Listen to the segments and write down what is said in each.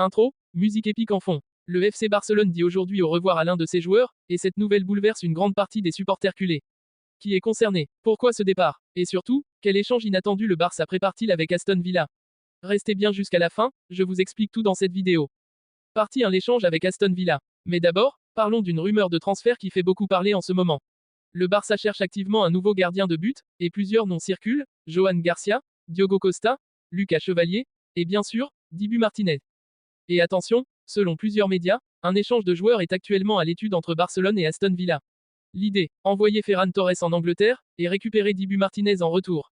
Intro, musique épique en fond. Le FC Barcelone dit aujourd'hui au revoir à l'un de ses joueurs, et cette nouvelle bouleverse une grande partie des supporters culés. Qui est concerné? Pourquoi ce départ? Et surtout, quel échange inattendu le Barça prépare-t-il avec Aston Villa? Restez bien jusqu'à la fin, je vous explique tout dans cette vidéo. Partie 1, l'échange avec Aston Villa. Mais d'abord, parlons d'une rumeur de transfert qui fait beaucoup parler en ce moment. Le Barça cherche activement un nouveau gardien de but, et plusieurs noms circulent: Johan Garcia, Diogo Costa, Lucas Chevalier, et bien sûr, Dibu Martinez. Et attention, selon plusieurs médias, un échange de joueurs est actuellement à l'étude entre Barcelone et Aston Villa. L'idée, envoyer Ferran Torres en Angleterre, et récupérer Dibu Martinez en retour.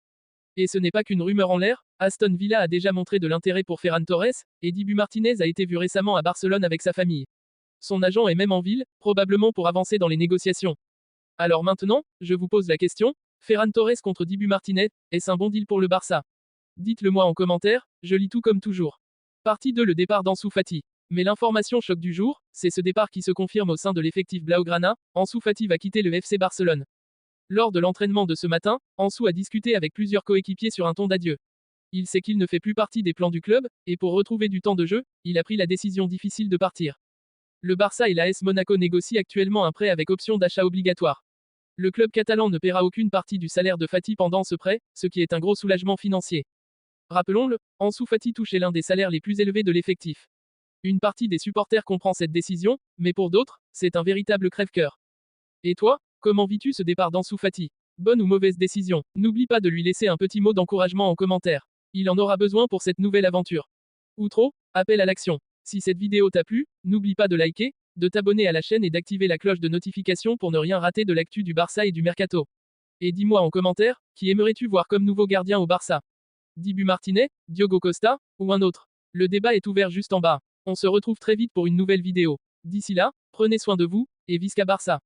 Et ce n'est pas qu'une rumeur en l'air, Aston Villa a déjà montré de l'intérêt pour Ferran Torres, et Dibu Martinez a été vu récemment à Barcelone avec sa famille. Son agent est même en ville, probablement pour avancer dans les négociations. Alors maintenant, je vous pose la question, Ferran Torres contre Dibu Martinez, est-ce un bon deal pour le Barça? Dites-le moi en commentaire, je lis tout comme toujours. Partie 2, le départ d'Ansu Fati. Mais l'information choc du jour, c'est ce départ qui se confirme au sein de l'effectif Blaugrana, Ansu Fati va quitter le FC Barcelone. Lors de l'entraînement de ce matin, Ansu a discuté avec plusieurs coéquipiers sur un ton d'adieu. Il sait qu'il ne fait plus partie des plans du club, et pour retrouver du temps de jeu, il a pris la décision difficile de partir. Le Barça et l'AS Monaco négocient actuellement un prêt avec option d'achat obligatoire. Le club catalan ne paiera aucune partie du salaire de Fati pendant ce prêt, ce qui est un gros soulagement financier. Rappelons-le, Ansu Fati touchait l'un des salaires les plus élevés de l'effectif. Une partie des supporters comprend cette décision, mais pour d'autres, c'est un véritable crève-cœur. Et toi, comment vis-tu ce départ d'Ansu Fati? Bonne ou mauvaise décision? N'oublie pas de lui laisser un petit mot d'encouragement en commentaire. Il en aura besoin pour cette nouvelle aventure. Outro, appel à l'action. Si cette vidéo t'a plu, n'oublie pas de liker, de t'abonner à la chaîne et d'activer la cloche de notification pour ne rien rater de l'actu du Barça et du Mercato. Et dis-moi en commentaire, qui aimerais-tu voir comme nouveau gardien au Barça? Dibu Martinez, Diogo Costa, ou un autre? Le débat est ouvert juste en bas. On se retrouve très vite pour une nouvelle vidéo. D'ici là, prenez soin de vous, et Visca Barça.